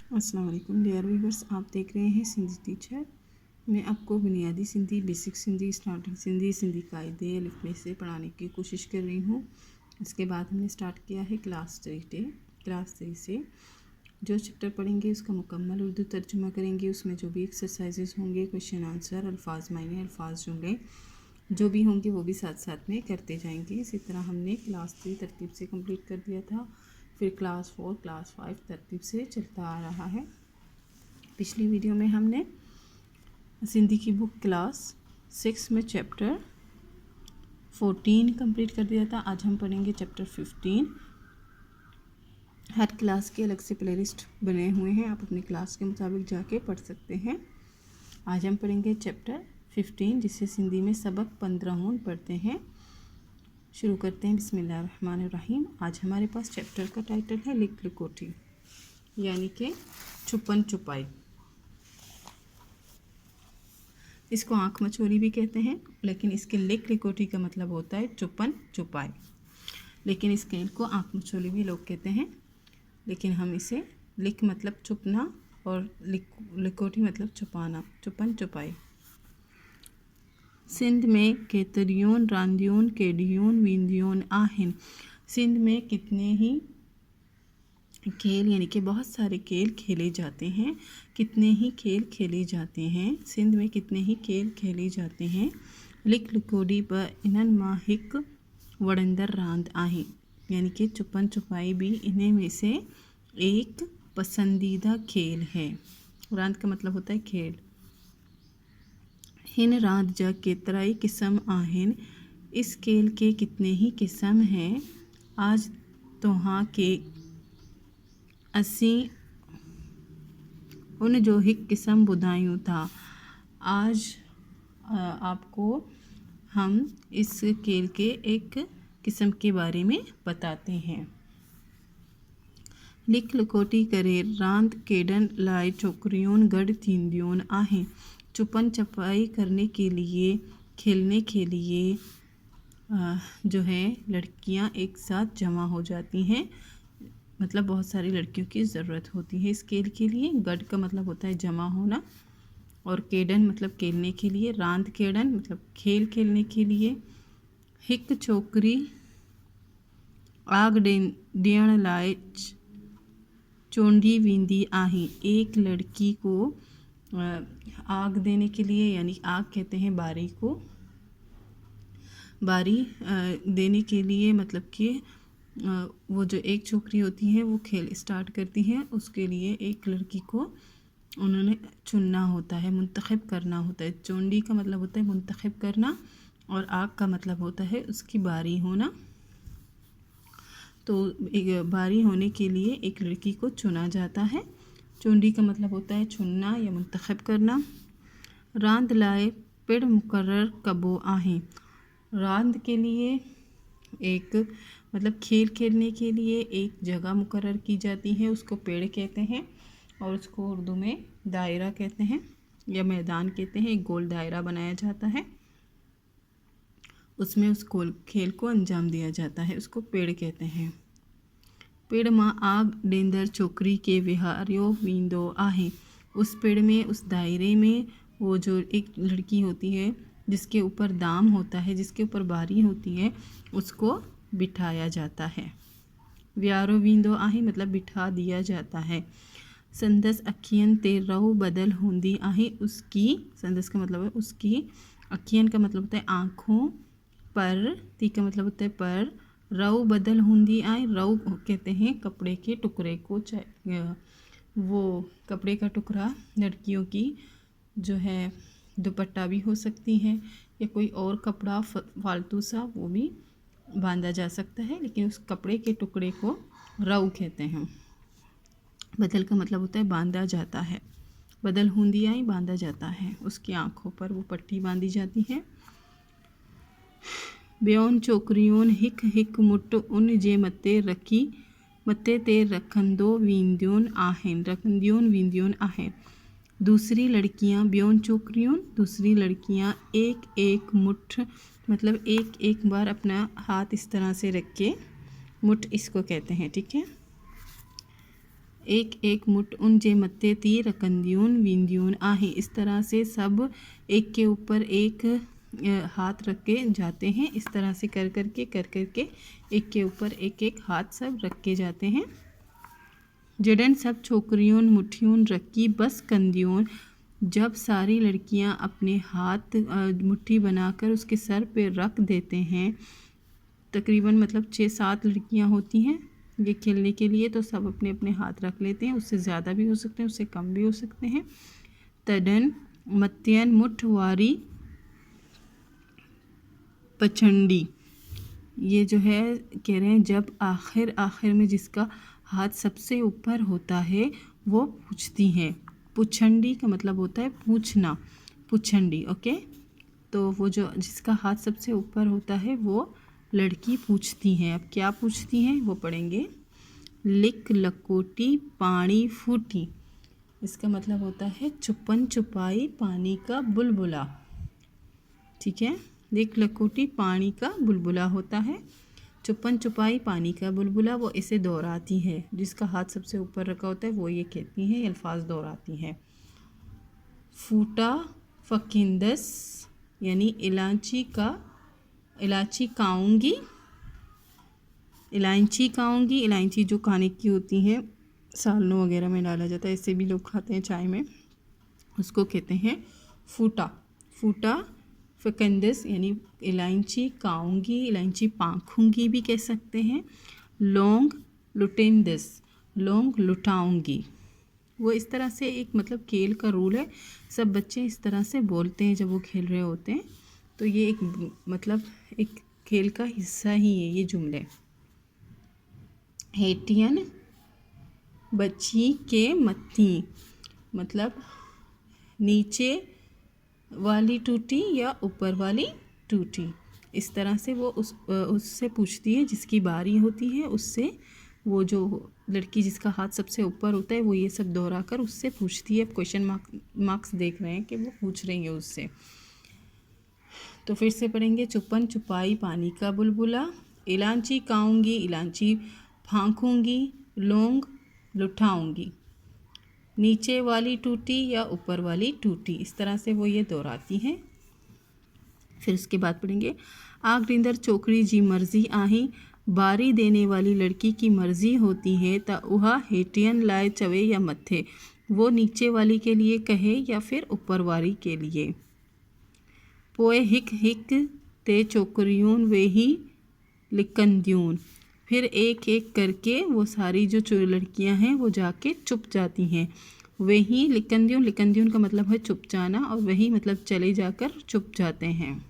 अस्सलाम वालेकुम dear viewers, आप देख रहे हैं सिंधी टीचर। मैं आपको बुनियादी सिंधी, बेसिक सिंधी, स्टार्टिंग सिंधी, सिंधी कायदे अलिफ से पढ़ाने की कोशिश कर रही हूँ। इसके बाद हमने स्टार्ट किया है क्लास 3 से जो चैप्टर पढ़ेंगे उसका मुकम्मल उर्दू तर्जुमा करेंगे। उसमें जो भी एक्सरसाइजेस होंगे, क्वेश्चन आंसर, अल्फाज मायने, अल्फाज जुमले जो भी होंगे वो भी साथ साथ में करते जाएंगे। इसी तरह हमने क्लास 3 तरतीब से कंप्लीट कर दिया था, फिर क्लास 4, क्लास 5 तरतीब से चलता आ रहा है। पिछली वीडियो में हमने सिंधी की बुक क्लास 6 में चैप्टर 14 कंप्लीट कर दिया था। आज हम पढ़ेंगे चैप्टर 15। हर क्लास के अलग से प्लेलिस्ट बने हुए हैं, आप अपनी क्लास के मुताबिक जाके पढ़ सकते हैं। आज हम पढ़ेंगे चैप्टर 15, जिसे सिंधी में सबक 15 पढ़ते हैं। शुरू करते हैं। बिस्मिल्लाहिर्रहमानिर्रहीम। आज हमारे पास चैप्टर का टाइटल है लिक लकोटी, यानी कि छुपन छुपाई। इसको आँख मचोली भी कहते हैं, लेकिन इसके लिक लकोटी का मतलब होता है छुपन छुपाई। लेकिन इसके इनको आँख मचोली भी लोग कहते हैं, लेकिन हम इसे लिक मतलब छुपना और लकोटी मतलब छुपाना, छुपन छुपाई। सिंध में केतरियोन रांदियोन केडियोन वींदियोन आहिन। सिंध में कितने ही खेल यानी कि बहुत सारे खेल खेले जाते हैं। कितने ही खेल खेले जाते हैं। सिंध में कितने ही खेल खेले जाते हैं। लिक लकोडी ब इन्हन मां हिक वड़ंदर रांद आहिन, यानी कि छुपन छुपाई भी इन्हें में से एक पसंदीदा खेल है। रांद का मतलब होता है खेल। हिन रांद जा केतराई किस्म आहिन। इस खेल के कितने ही किस्म हैं। आज तोहाँ के असी उन जो हिक किस्म बुधायूं था। आज आपको हम इस खेल के एक किस्म के बारे में बताते हैं। लिक लकोटी करे रांद केडन लाए छोकरियों गढ़ थींदियों आहें। छुपन छुपाई करने के लिए, खेलने के लिए जो है लड़कियां एक साथ जमा हो जाती हैं। मतलब बहुत सारी लड़कियों की ज़रूरत होती है इस खेल के लिए। गढ़ का मतलब होता है जमा होना, और केडन मतलब खेलने के लिए, रांद केडन मतलब खेल खेलने के लिए। हिक छोकरी आग डेण लाए चोंडी वींदी आही। एक लड़की को आग देने के लिए, यानी आग कहते हैं बारी को, बारी देने के लिए मतलब कि वो जो एक छोकरी होती है वो खेल स्टार्ट करती है। उसके लिए एक लड़की को उन्होंने चुनना होता है, मुंतखब करना होता है। चोंडी का मतलब होता है मुंतखब करना, और आग का मतलब होता है उसकी बारी होना। तो एक बारी होने के लिए एक लड़की को चुना जाता है। चोंडी का मतलब होता है चुनना या मुंतखब करना। रांद लाए पेड़ मुकर्रर कबो आहें। रांद के लिए एक मतलब खेल खेलने के लिए एक जगह मुकर्रर की जाती है, उसको पेड़ कहते हैं, और उसको उर्दू में दायरा कहते हैं या मैदान कहते हैं। एक गोल दायरा बनाया जाता है, उसमें उस गोल खेल को अंजाम दिया जाता है, उसको पेड़ कहते हैं। पेड़ मां आग डेंदर छोकरी के विहारियो वींदो आहे। उस पेड़ में, उस दायरे में वो जो एक लड़की होती है जिसके ऊपर दाम होता है, जिसके ऊपर बारी होती है, उसको बिठाया जाता है। व्यारो वींदो आहे मतलब बिठा दिया जाता है। संदस अखियन ते रऊ बदल होंदी आहे। उसकी, संदस का मतलब है उसकी, अखियन का मतलब होता है आँखों पर, ती का मतलब होता है पर, रऊ बदल होंदी आए। रऊ कहते हैं कपड़े के टुकड़े को, वो कपड़े का टुकड़ा लड़कियों की जो है दुपट्टा भी हो सकती है, या कोई और कपड़ा फालतू सा वो भी बांधा जा सकता है, लेकिन उस कपड़े के टुकड़े को रऊ कहते हैं। बदल का मतलब होता है बांधा जाता है। बदल होंदी आई बांधा जाता है, उसकी आँखों पर वो पट्टी बांधी जाती है। ब्योन छोकरियों हिक हिक मुट उन जे मते रखी मते ते रखंदो वींदियोन आहें। रखंदियोन वींदियोन आहें। दूसरी लड़कियां, ब्योन छोकरियों दूसरी लड़कियां एक एक मुठ मतलब एक एक बार अपना हाथ इस तरह से रख के, मुठ इसको कहते हैं, ठीक है। एक एक मुठ उनजे मत्थे ती रकंदियून वींदियून आहे। इस तरह से सब एक के ऊपर एक हाथ रख के जाते हैं। इस तरह से कर करके एक के ऊपर एक एक हाथ सब रख के जाते हैं। जडन सब छोकरियों मुट्ठियों रखी बस कंदियों, जब सारी लड़कियां अपने हाथ मुट्ठी बनाकर उसके सर पे रख देते हैं। तकरीबन मतलब 6-7 लड़कियां होती हैं ये खेलने के लिए, तो सब अपने अपने हाथ रख लेते हैं। उससे ज़्यादा भी हो सकते हैं, उससे कम भी हो सकते हैं। तडन मत्यन मुठवारी पचंडी, ये जो है कह रहे हैं जब आखिर में जिसका हाथ सबसे ऊपर होता है वो पूछती हैं। पुछंडी का मतलब होता है पूछना, पुछंडी। ओके, तो वो जो जिसका हाथ सबसे ऊपर होता है वो लड़की पूछती हैं। अब क्या पूछती हैं वो पढ़ेंगे। लिक लकोटी पानी फूटी, इसका मतलब होता है छुपन छुपाई पानी का बुलबुला। ठीक है, लिक लकोटी पानी का बुलबुला होता है, छुपन छुपाई पानी का बुलबुला वो इसे दोहराती है। जिसका हाथ सबसे ऊपर रखा होता है वो ये कहती हैं, अल्फाज दोहराती हैं। फूटा फकिंदस यानी इलायची खाऊंगी, इलायची जो खाने की होती हैं, सालनों वगैरह में डाला जाता है, इससे भी लोग खाते हैं चाय में, उसको कहते हैं फूटा फकिंदस यानी इलायची खाऊंगी, इलायची पाखूंगी भी कह सकते हैं। लौंग लुटेंदस, लौंग लुटाऊंगी। वो इस तरह से एक मतलब खेल का रूल है, सब बच्चे इस तरह से बोलते हैं जब वो खेल रहे होते हैं। तो ये एक मतलब एक खेल का हिस्सा ही है ये जुमले। हेटियन बच्ची के मत्ती, मतलब नीचे वाली टूटी या ऊपर वाली टूटी। इस तरह से वो उससे पूछती है जिसकी बारी होती है, उससे वो जो लड़की जिसका हाथ सबसे ऊपर होता है वो ये सब दोहरा कर उससे पूछती है। अब क्वेश्चन मार्क्स देख रहे हैं कि वो पूछ रही है उससे। तो फिर से पढ़ेंगे। छुपन छुपाई पानी का बुलबुला, इलायची खाऊंगी, इलायची फांकूंगी, लौंग लुटाऊंगी, नीचे वाली टूटी या ऊपर वाली टूटी। इस तरह से वो ये दोहराती हैं। फिर उसके बाद पढ़ेंगे। आग नींदर चोकरी जी मर्जी आही, बारी देने वाली लड़की की मर्जी होती है त उहा हेटियन लाए चवे या मत्थे, वो नीचे वाली के लिए कहे या फिर ऊपर वाली के लिए। पोए हिक हिक ते चोकरियून वे ही लिकंद्यून, फिर एक एक करके वो सारी जो लड़कियां हैं वो जाके चुप जाती हैं। वही लिकंद्यून का मतलब है चुप जाना, और वही मतलब चले जाकर चुप जाते हैं।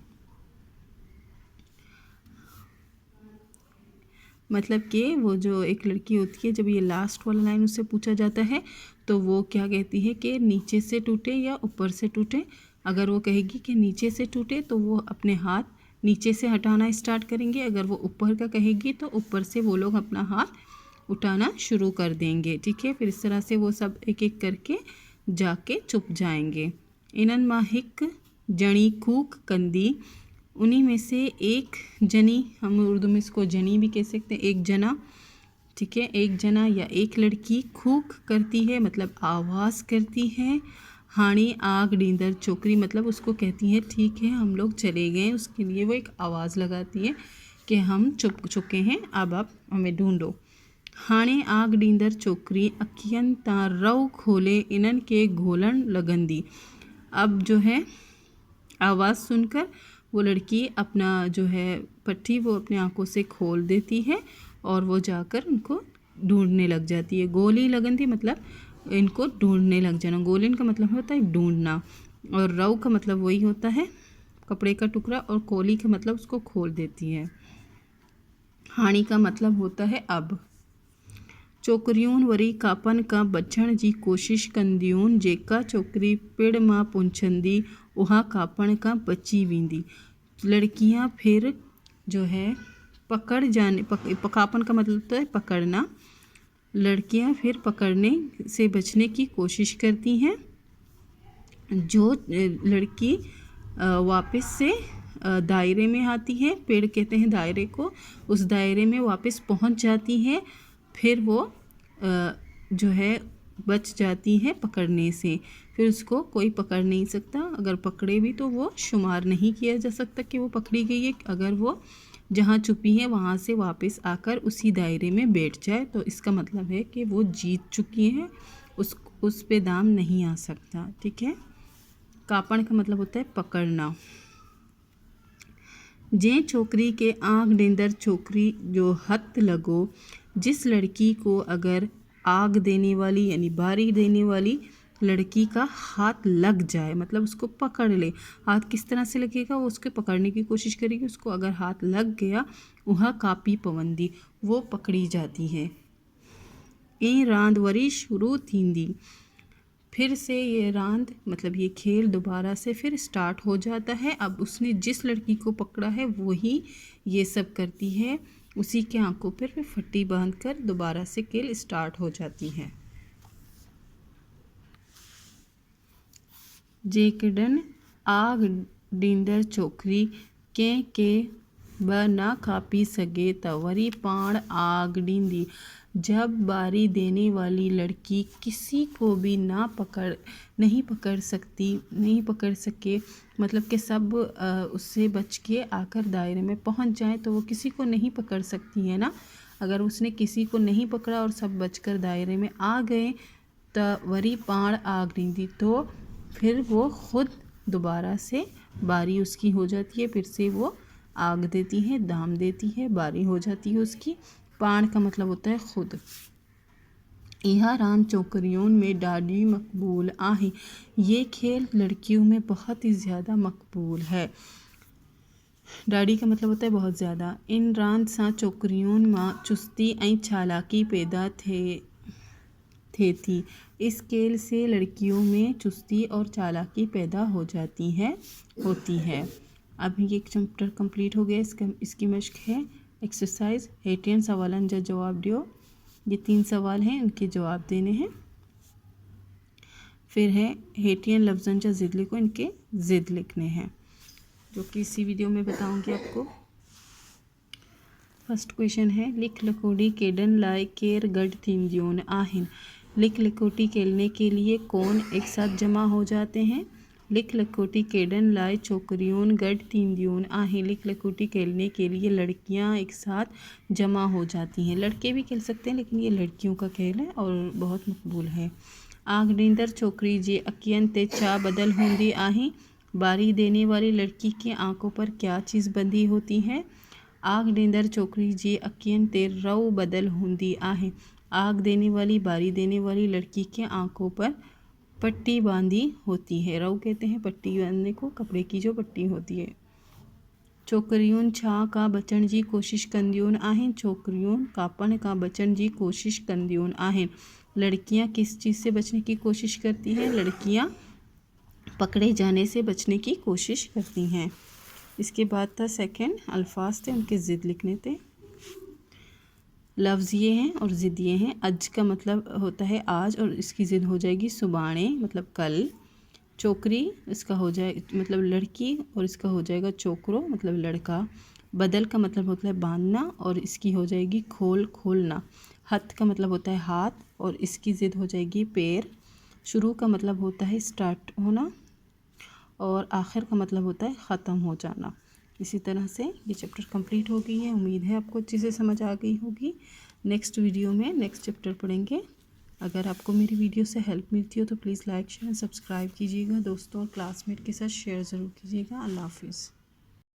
मतलब कि वो जो एक लड़की होती है, जब ये लास्ट वाला लाइन उससे पूछा जाता है तो वो क्या कहती है कि नीचे से टूटे या ऊपर से टूटे। अगर वो कहेगी कि नीचे से टूटे तो वो अपने हाथ नीचे से हटाना स्टार्ट करेंगे। अगर वो ऊपर का कहेगी तो ऊपर से वो लोग अपना हाथ उठाना शुरू कर देंगे। ठीक है, फिर इस तरह से वो सब एक एक करके जाके चुप जाएंगे। इनन माहिक जणी खूक कंदी, उन्हीं में से एक जनी, हम उर्दू में इसको जनी भी कह सकते हैं, एक जना। ठीक है, एक जना या एक लड़की खूक करती है मतलब आवाज़ करती है। हाणी आग नींदर चोकरी मतलब उसको कहती है ठीक है हम लोग चले गए, उसके लिए वो एक आवाज़ लगाती है कि हम चुप चुके हैं, अब आप हमें ढूंढो। हाणे आग नींदर चोकरी अखियन ता रव खोले, इनन के घोलन लगंदी। अब जो है आवाज़ सुनकर वो लड़की अपना जो है पट्टी वो अपनी आंखों से खोल देती है और वो जाकर उनको ढूंढने लग जाती है। गोली लगंदी मतलब इनको ढूंढने लग जाना। गोलिन का मतलब होता है ढूंढना, और रव का मतलब वही होता है कपड़े का टुकड़ा, और कोली का मतलब उसको खोल देती है। हानि का मतलब होता है अब। चोकरियून वरी कापन का बचण जी कोशिश कंदियून, जेका चोकरी पिड़ मां पुंछंदी उहा कापण का बची वेंदी। लड़कियां फिर जो है पकड़ जाने कापन का मतलब होता है पकड़ना। लड़कियां फिर पकड़ने से बचने की कोशिश करती हैं। जो लड़की वापस से दायरे में आती है, पेड़ कहते हैं दायरे को, उस दायरे में वापस पहुंच जाती है, फिर वो जो है बच जाती है पकड़ने से, फिर उसको कोई पकड़ नहीं सकता। अगर पकड़े भी तो वो शुमार नहीं किया जा सकता कि वो पकड़ी गई है। अगर वो जहाँ छुपी है वहाँ से वापस आकर उसी दायरे में बैठ जाए तो इसका मतलब है कि वो जीत चुकी है, उस पे दाम नहीं आ सकता। ठीक है। कापण का मतलब होता है पकड़ना। जे छोकरी के आँख डेंदर छोकरी जो हथ लगो, जिस लड़की को अगर आग देने वाली यानी बारी देने वाली लड़की का हाथ लग जाए, मतलब उसको पकड़ ले। हाथ किस तरह से लगेगा, वो उसके पकड़ने की कोशिश करेगी। उसको अगर हाथ लग गया वह कापी पवंदी, वो पकड़ी जाती है। ए रांद वरी शुरू थींदी, फिर से ये रांद मतलब ये खेल दोबारा से फिर स्टार्ट हो जाता है। अब उसने जिस लड़की को पकड़ा है वही ये सब करती है। उसी के आंखों पर फिर फट्टी बांधकर दोबारा से खेल स्टार्ट हो जाती है। जेकॾहिं आग ॾींदड़ छोकिरी के ब ना कापी सके त वरी पाण आग ॾींदी। जब बारी देने वाली लड़की किसी को भी नहीं पकड़ सके, मतलब कि सब उससे बच के आकर दायरे में पहुंच जाए, तो वो किसी को नहीं पकड़ सकती है ना। अगर उसने किसी को नहीं पकड़ा और सब बचकर दायरे में आ गए त वरी पाण आग ॾींदी, तो फिर वो खुद दोबारा से बारी उसकी हो जाती है। फिर से वो आग देती है, दाम देती है, बारी हो जाती है उसकी। पाण का मतलब होता है खुद। यह राम छोकरियों में ॾाढी मकबूल आहे। ये खेल लड़कियों में बहुत ही ज़्यादा मकबूल है। ॾाढी का मतलब होता है बहुत ज़्यादा। इन रांद सां छोकरियों मां चुस्ती ऐं चालाकी पैदा थे थी। इस खेल से लड़कियों में चुस्ती और चालाकी पैदा होती है। अब ये चैप्टर कंप्लीट हो गया। इसकी मश्क है एक्सरसाइज। 18 सवालन जा जवाब दियो। ये 3 सवाल हैं, इनके जवाब देने हैं। फिर है 18 लफ्ज़न जा ज़िद लिखो, इनके ज़िद लिखने हैं, जो कि इसी वीडियो में बताऊंगी आपको। फर्स्ट क्वेश्चन है लिख लकोटी केडन लाए केर गढ़ थींदियोन आहिन। लिख लकोटी खेलने के लिए कौन एक साथ जमा हो जाते हैं। लिख लकोटी केडन लाए छोकरियोन गढ़ थींदियोन आहिन। लिख लकोटी खेलने के लिए लड़कियां एक साथ जमा हो जाती हैं। लड़के भी खेल सकते हैं, लेकिन ये लड़कियों का खेल है और बहुत मकबूल है। आग ॾींदड़ छोकरी जे अखियन ते छा बदल होंदी आहे। बारी देने वाली लड़की की आंखों पर क्या चीज़ बंधी होती है। आग ॾींदड़ छोकरी जे अखियन ते रव बदल होंदी आहे। आग देने वाली बारी देने वाली लड़की के आंखों पर पट्टी बांधी होती है। रव कहते हैं पट्टी बांधने को, कपड़े की जो पट्टी होती है। छोकरियों छा का बचण जी कोशिश कंदियूं आहिन। छोकरियों कापण का बचण जी कोशिश कंदियूं आहिन। लड़कियां किस चीज़ से बचने की कोशिश करती हैं। लड़कियां पकड़े जाने से बचने की कोशिश करती हैं। इसके बाद था सेकंड अल्फाज थे, उनके ज़िद लिखने थे। लफ्ज़ ये हैं और ज़िद ये हैं। अज का मतलब होता है आज और इसकी ज़िद हो जाएगी सुबाणे, मतलब कल। छोकरी इसका हो जाए मतलब लड़की और इसका हो जाएगा छोकरो, मतलब लड़का। बदल का मतलब होता है बांधना और इसकी हो जाएगी खोलना। हथ का मतलब होता है हाथ और इसकी ज़िद हो जाएगी पैर। शुरू का मतलब होता है स्टार्ट होना और आखिर का मतलब होता है ख़त्म हो जाना। इसी तरह से ये चैप्टर कंप्लीट हो गई है। उम्मीद है आपको अच्छे से समझ आ गई होगी। नेक्स्ट वीडियो में नेक्स्ट चैप्टर पढ़ेंगे। अगर आपको मेरी वीडियो से हेल्प मिलती हो तो प्लीज़ लाइक शेयर सब्सक्राइब कीजिएगा। दोस्तों और क्लासमेट के साथ शेयर ज़रूर कीजिएगा। अल्लाह हाफिज़।